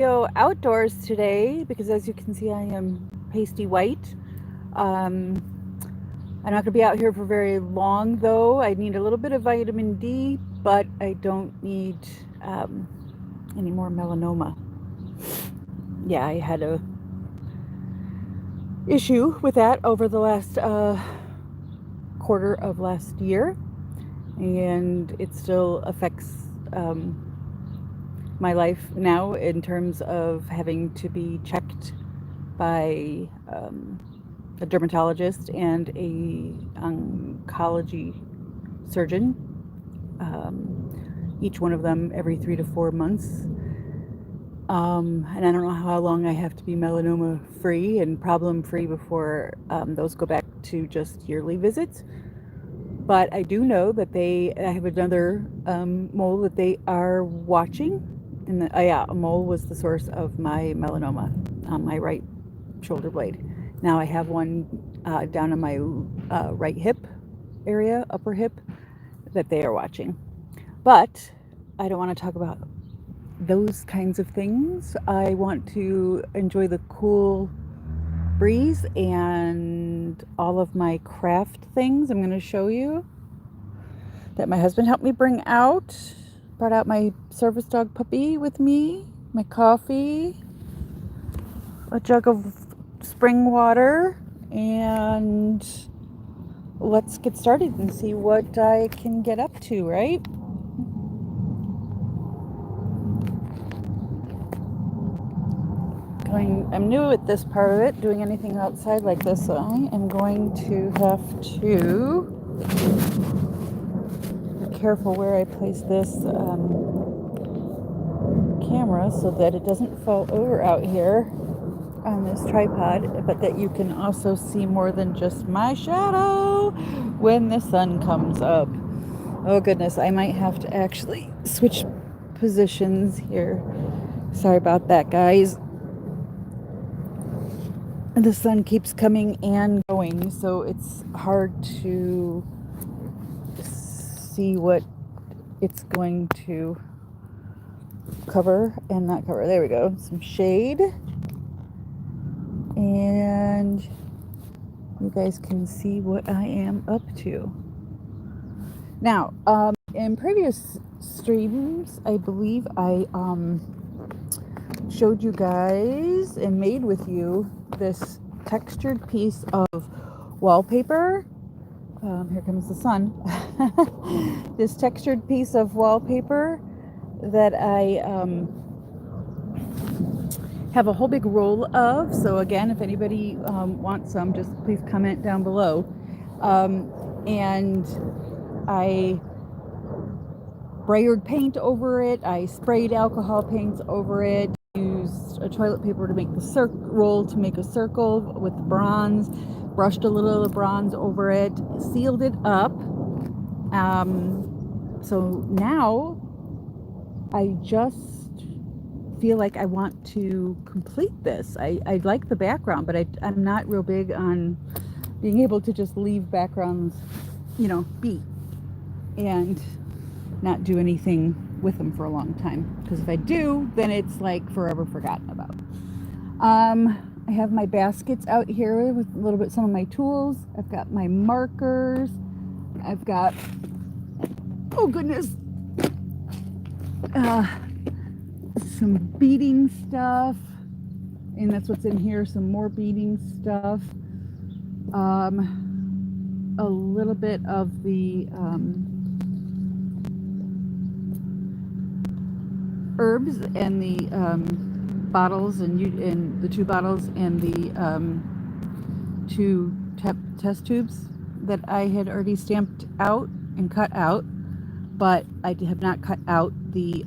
Go outdoors today because, as you can see, I am pasty white. Um, I'm not going to be out here for very long, though. I need a little bit of vitamin D, but I don't need um, any more melanoma. Yeah, I had a issue with that over the last quarter of last year, and it still affects my life now in terms of having to be checked by a dermatologist and a oncology surgeon, each one of them every 3 to 4 months. And I don't know how long I have to be melanoma free and problem free before those go back to just yearly visits. But I do know that I have another mole that they are watching. And yeah, a mole was the source of my melanoma on my right shoulder blade. Now I have one down on my right hip area, upper hip, that they are watching. But I don't want to talk about those kinds of things. I want to enjoy the cool breeze and all of my craft things I'm going to show you that my husband helped me bring out. Brought out my service dog puppy with me, my coffee, a jug of spring water, and let's get started and see what I can get up to, right? I'm new at this part of it, doing anything outside like this, so I am going to have to be careful where I place this camera so that it doesn't fall over out here on this tripod, but that you can also see more than just my shadow when the sun comes up. Oh goodness, I might have to actually switch positions here. Sorry about that, guys. The sun keeps coming and going, so it's hard to see what it's going to cover and not cover. There we go. Some shade. And you guys can see what I am up to. Now, in previous streams, I believe I showed you guys and made with you this textured piece of wallpaper. Here comes the sun. This textured piece of wallpaper that I have a whole big roll of. So again, if anybody wants some, just please comment down below. And I brayered paint over it. I sprayed alcohol paints over it. Used a toilet paper to make the roll to make a circle with bronze. Brushed a little of the bronze over it. Sealed it up. So now I just feel like I want to complete this. I like the background, but I'm not real big on being able to just leave backgrounds, be and not do anything with them for a long time. Because if I do, then it's like forever forgotten about. I have my baskets out here with a little bit some of my tools. I've got my markers. I've got, oh goodness, some beading stuff, and that's what's in here. Some more beading stuff. A little bit of the herbs and the bottles and the 2 bottles and the 2 test tubes that I had already stamped out and cut out, but I have not cut out the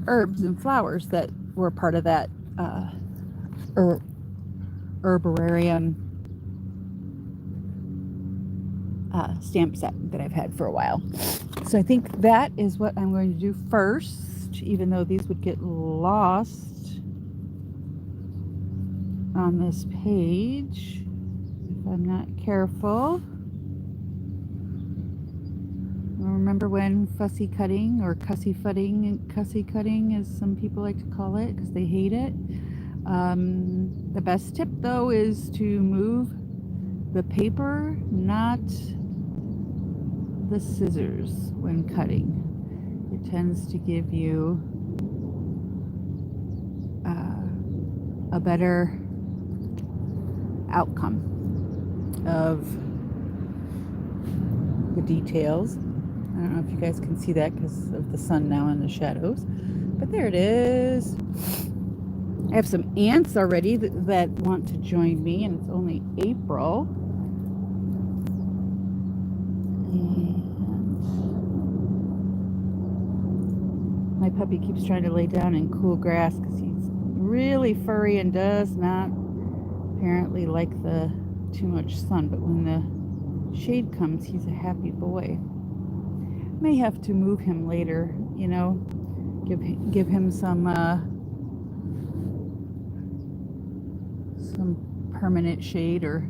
herbs and flowers that were part of that herbararium stamp set that I've had for a while. So I think that is what I'm going to do first, even though these would get lost on this page if I'm not careful. All remember when fussy cutting or cussy cutting, as some people like to call it, because they hate it. The best tip though is to move the paper, not the scissors, when cutting. It tends to give you a better outcome of the details. I don't know if you guys can see that because of the sun now and the shadows, but there it is. I have some ants already that want to join me, and it's only April. And my puppy keeps trying to lay down in cool grass because he's really furry and does not apparently like the too much sun, but when the shade comes, he's a happy boy. May have to move him later, you know, give him some permanent shade. Or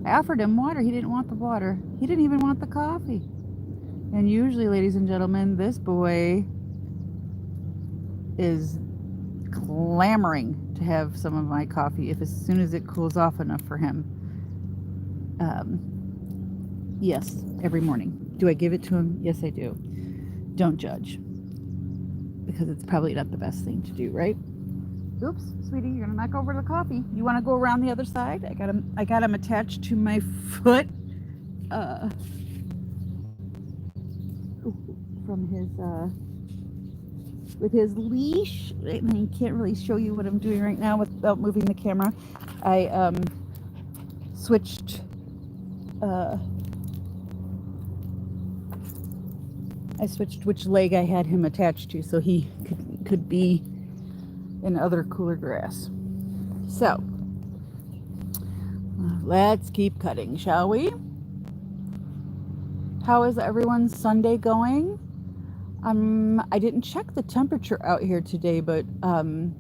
I offered him water. He didn't want the water. He didn't even want the coffee. And usually, ladies and gentlemen, this boy is clamoring to have some of my coffee as soon as it cools off enough for him. Yes, every morning. Do I give it to him? Yes, I do. Don't judge, because it's probably not the best thing to do, right? Oops, sweetie, you're gonna knock over the coffee. You want to go around the other side? I got him attached to my foot from his with his leash. I mean, can't really show you what I'm doing right now without moving the camera. I switched which leg I had him attached to, so he could be in other cooler grass. So let's keep cutting, shall we? How is everyone's Sunday going? I didn't check the temperature out here today, but I don't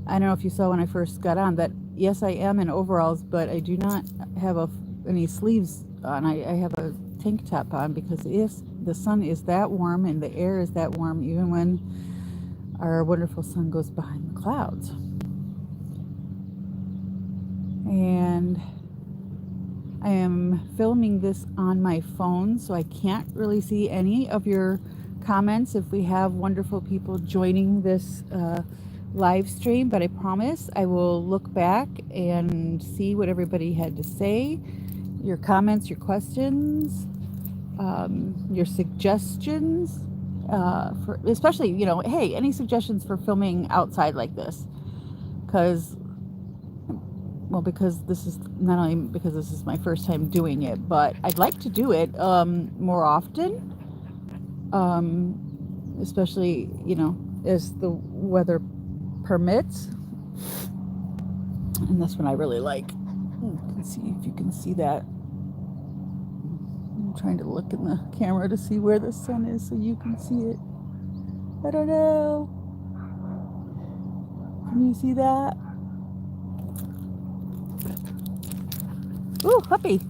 know if you saw when I first got on that, yes, I am in overalls, but I do not have any sleeves on. I have a tank top on because the sun is that warm and the air is that warm, even when our wonderful sun goes behind the clouds. And I am filming this on my phone, so I can't really see any of your comments if we have wonderful people joining this live stream, but I promise I will look back and see what everybody had to say, your comments, your questions, your suggestions, for especially, you know, hey, any suggestions for filming outside like this? Because this is not only because this is my first time doing it, but I'd like to do it more often, especially, you know, as the weather permits. And this one I really like. Let's see if you can see that. I'm trying to look in the camera to see where the sun is so you can see it. I don't know. Can you see that? Ooh, puppy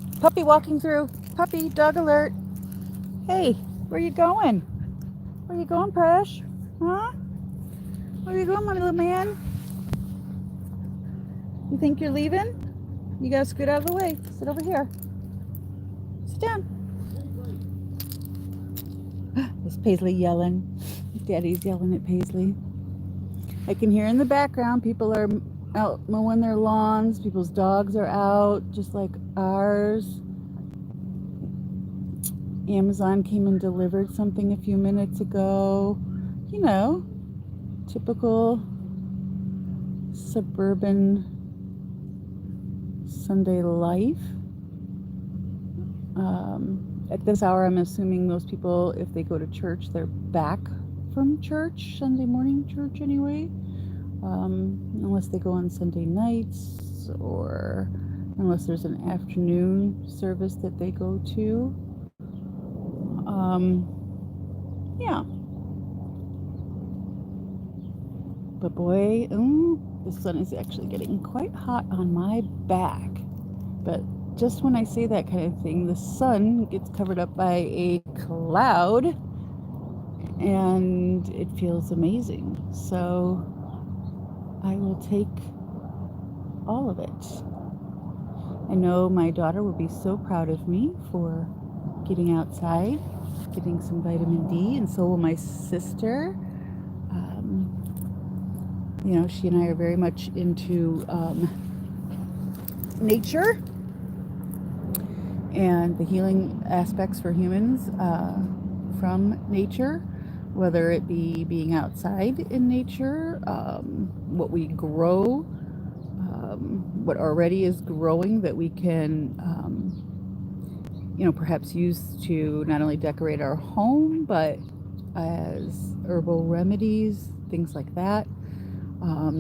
walking through. Puppy, dog alert. Hey, where you going? Where you going, Presh? Huh? Where you going, my little man? You think you're leaving? You gotta scoot out of the way. Sit over here. Sit down. Is Paisley yelling? Daddy's yelling at Paisley. I can hear in the background people are out mowing their lawns. People's dogs are out, just like ours. Amazon came and delivered something a few minutes ago. You know, typical suburban Sunday life. At this hour, I'm assuming most people, if they go to church, they're back from church, Sunday morning church anyway. Unless they go on Sunday nights, or unless there's an afternoon service that they go to. Yeah. But boy, the sun is actually getting quite hot on my back. But just when I say that kind of thing, the sun gets covered up by a cloud and it feels amazing. So I will take all of it. I know my daughter will be so proud of me for getting outside, getting some vitamin D, and so will my sister. She and I are very much into nature and the healing aspects for humans from nature, whether it be being outside in nature, what we grow, what already is growing that we can, perhaps use to not only decorate our home, but as herbal remedies, things like that.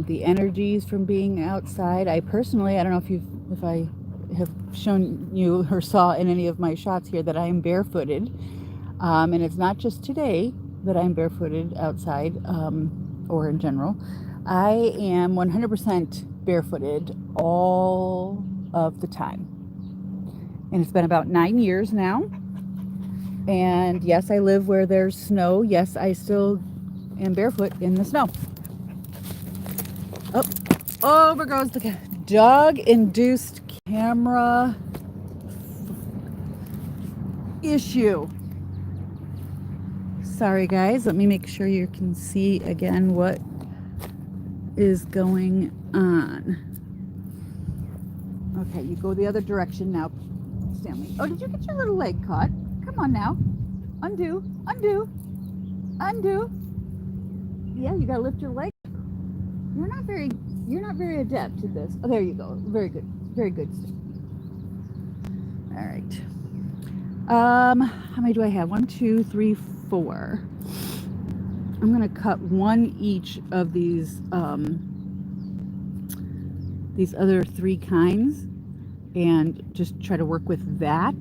The energies from being outside. I personally, I don't know if I have shown you or saw in any of my shots here that I am barefooted. And it's not just today that I'm barefooted outside, or in general. I am 100% barefooted all of the time. And it's been about 9 years now. And yes, I live where there's snow. Yes, I still am barefoot in the snow. Oh, over goes the dog-induced camera issue. Sorry guys, let me make sure you can see again what is going on. Okay, you go the other direction now, Stanley. Oh, did you get your little leg caught? Come on now. Undo, undo, undo. Yeah, you gotta lift your leg. You're not very adept at this. Oh, there you go. Very good. Very good. All right. How many do I have? 1, 2, 3, 4. I'm gonna cut one each of these other 3 kinds and just try to work with that,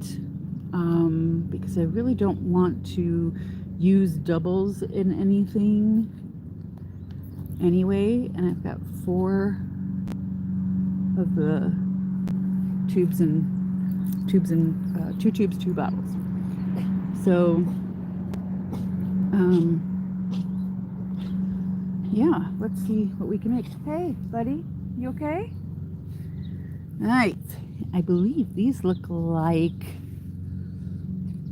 because I really don't want to use doubles in anything anyway. And I've got 4 of the tubes and 2 tubes, 2 bottles. So yeah, let's see what we can make. Hey buddy, you okay? All right, I believe these look like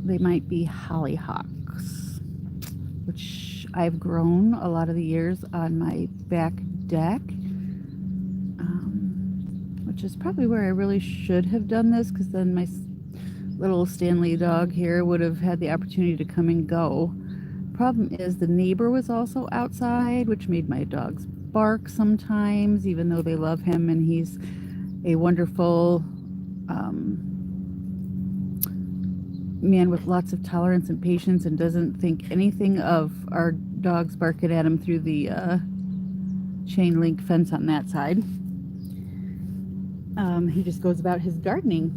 they might be hollyhocks, which I've grown a lot of the years on my back deck, which is probably where I really should have done this, because then my little Stanley dog here would have had the opportunity to come and go. Problem is the neighbor was also outside, which made my dogs bark sometimes, even though they love him and he's a wonderful man with lots of tolerance and patience, and doesn't think anything of our dogs barking at him through the chain link fence on that side. He just goes about his gardening.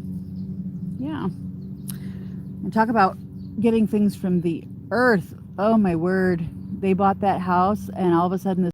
Yeah. And talk about getting things from the earth. Oh my word. They bought that house and all of a sudden